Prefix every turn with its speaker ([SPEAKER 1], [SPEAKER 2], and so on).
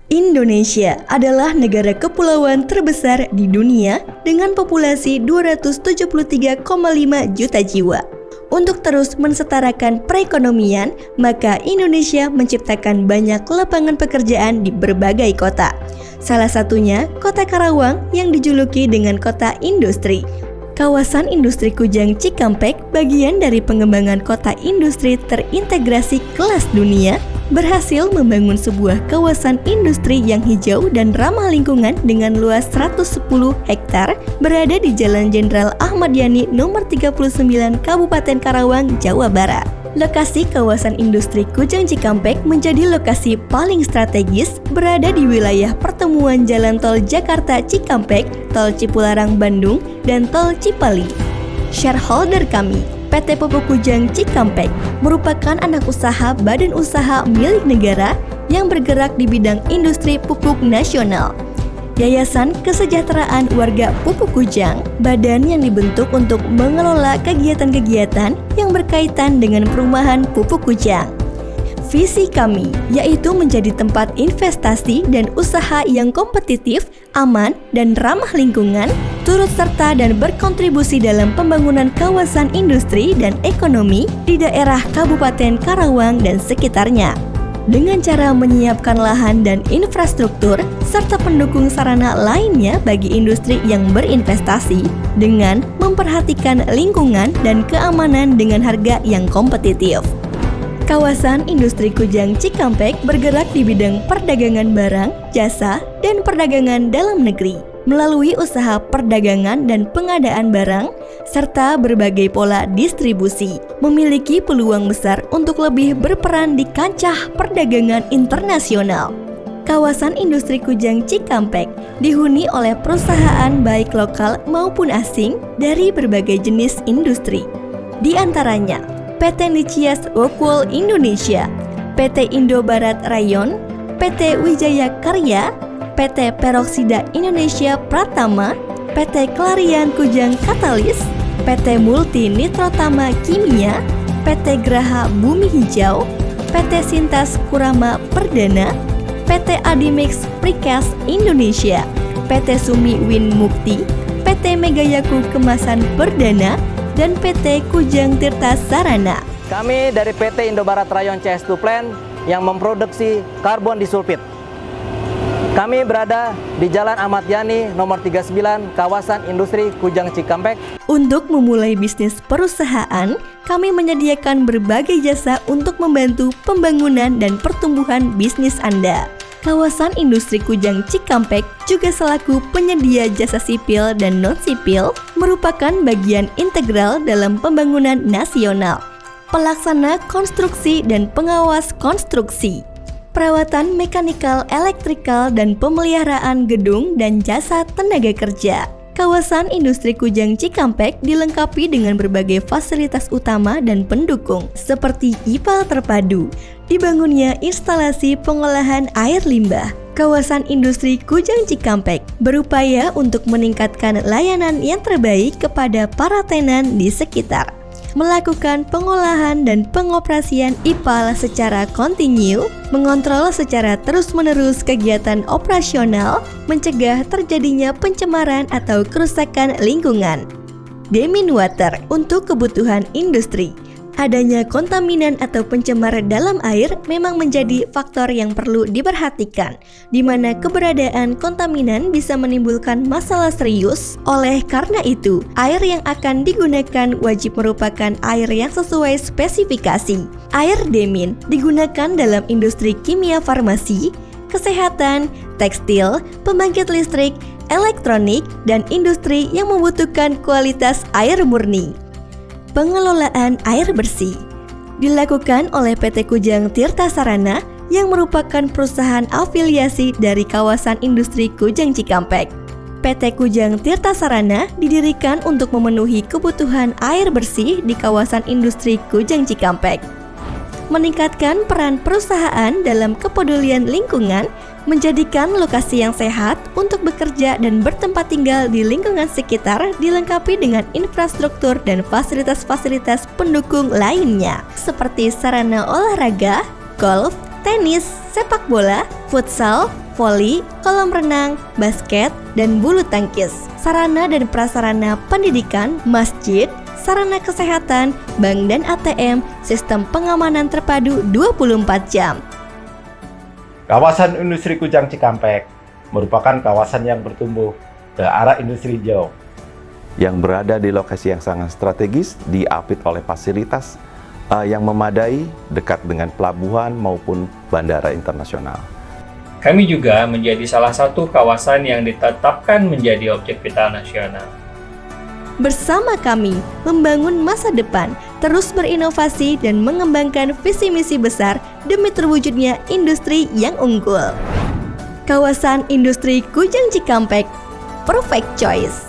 [SPEAKER 1] Indonesia adalah negara kepulauan terbesar di dunia dengan populasi 273,5 juta jiwa. Untuk terus mensetarakan perekonomian, maka Indonesia menciptakan banyak lapangan pekerjaan di berbagai kota. Salah satunya Kota Karawang yang dijuluki dengan kota industri. Kawasan Industri Kujang Cikampek, bagian dari pengembangan kota industri terintegrasi kelas dunia, berhasil membangun sebuah kawasan industri yang hijau dan ramah lingkungan dengan luas 110 hektar berada di Jalan Jenderal Ahmad Yani nomor 39 Kabupaten Karawang, Jawa Barat. Lokasi kawasan industri Kujang Cikampek menjadi lokasi paling strategis berada di wilayah pertemuan Jalan Tol Jakarta Cikampek, Tol Cipularang Bandung, dan Tol Cipali. Shareholder kami, PT Pupuk Kujang Cikampek, merupakan anak usaha badan usaha milik negara yang bergerak di bidang industri pupuk nasional. Yayasan Kesejahteraan Warga Pupuk Kujang, badan yang dibentuk untuk mengelola kegiatan-kegiatan yang berkaitan dengan perumahan pupuk kujang. Visi kami yaitu menjadi tempat investasi dan usaha yang kompetitif, aman, dan ramah lingkungan, turut serta dan berkontribusi dalam pembangunan kawasan industri dan ekonomi di daerah Kabupaten Karawang dan sekitarnya. Dengan cara menyiapkan lahan dan infrastruktur, serta pendukung sarana lainnya bagi industri yang berinvestasi, dengan memperhatikan lingkungan dan keamanan dengan harga yang kompetitif. Kawasan Industri Kujang Cikampek bergerak di bidang perdagangan barang, jasa, dan perdagangan dalam negeri, melalui usaha perdagangan dan pengadaan barang, serta berbagai pola distribusi, memiliki peluang besar untuk lebih berperan di kancah perdagangan internasional. Kawasan Industri Kujang Cikampek dihuni oleh perusahaan baik lokal maupun asing dari berbagai jenis industri. Di antaranya, PT Nicias Rockwool Indonesia, PT Indo Barat Rayon, PT Wijaya Karya, PT Peroksida Indonesia Pratama, PT Klarian Kujang Katalis, PT Multi Nitrotama Kimia, PT Graha Bumi Hijau, PT Sintas Kurama Perdana, PT Adimix Precast Indonesia, PT Sumi Win Mukti, PT Megayaku Kemasan Perdana, dan PT Kujang Tirta Sarana.
[SPEAKER 2] Kami dari PT Indo Barat Rayon CS2 Plant yang memproduksi karbon disulfit. Kami berada di Jalan Ahmad Yani nomor 39 kawasan industri Kujang Cikampek.
[SPEAKER 1] Untuk memulai bisnis perusahaan, kami menyediakan berbagai jasa untuk membantu pembangunan dan pertumbuhan bisnis Anda. Kawasan Industri Kujang Cikampek juga selaku penyedia jasa sipil dan non-sipil merupakan bagian integral dalam pembangunan nasional, pelaksana konstruksi dan pengawas konstruksi, perawatan mekanikal, elektrikal, dan pemeliharaan gedung dan jasa tenaga kerja. Kawasan Industri Kujang Cikampek dilengkapi dengan berbagai fasilitas utama dan pendukung seperti IPAL terpadu, dibangunnya instalasi pengolahan air limbah. Kawasan Industri Kujang Cikampek berupaya untuk meningkatkan layanan yang terbaik kepada para tenan di sekitar, melakukan pengolahan dan pengoperasian IPAL secara kontinu, mengontrol secara terus-menerus kegiatan operasional, mencegah terjadinya pencemaran atau kerusakan lingkungan. Demin Water untuk kebutuhan industri. Adanya kontaminan atau pencemar dalam air memang menjadi faktor yang perlu diperhatikan, di mana keberadaan kontaminan bisa menimbulkan masalah serius. Oleh karena itu, air yang akan digunakan wajib merupakan air yang sesuai spesifikasi. Air Demin digunakan dalam industri kimia farmasi, kesehatan, tekstil, pembangkit listrik, elektronik, dan industri yang membutuhkan kualitas air murni. Pengelolaan air bersih dilakukan oleh PT Kujang Tirta Sarana yang merupakan perusahaan afiliasi dari kawasan industri Kujang Cikampek. PT Kujang Tirta Sarana didirikan untuk memenuhi kebutuhan air bersih di kawasan industri Kujang Cikampek, meningkatkan peran perusahaan dalam kepedulian lingkungan, menjadikan lokasi yang sehat untuk bekerja dan bertempat tinggal di lingkungan sekitar dilengkapi dengan infrastruktur dan fasilitas-fasilitas pendukung lainnya seperti sarana olahraga, golf, tenis, sepak bola, futsal, voli, kolam renang, basket, dan bulu tangkis, sarana dan prasarana pendidikan, masjid, sarana kesehatan, bank dan ATM, sistem pengamanan terpadu 24 jam.
[SPEAKER 3] Kawasan industri Kujang Cikampek merupakan kawasan yang bertumbuh ke arah industri hijau,
[SPEAKER 4] yang berada di lokasi yang sangat strategis, diapit oleh fasilitas yang memadai, dekat dengan pelabuhan maupun bandara internasional.
[SPEAKER 5] Kami juga menjadi salah satu kawasan yang ditetapkan menjadi objek vital nasional.
[SPEAKER 1] Bersama kami, membangun masa depan, terus berinovasi dan mengembangkan visi misi besar demi terwujudnya industri yang unggul. Kawasan Industri Kujang Cikampek, perfect choice.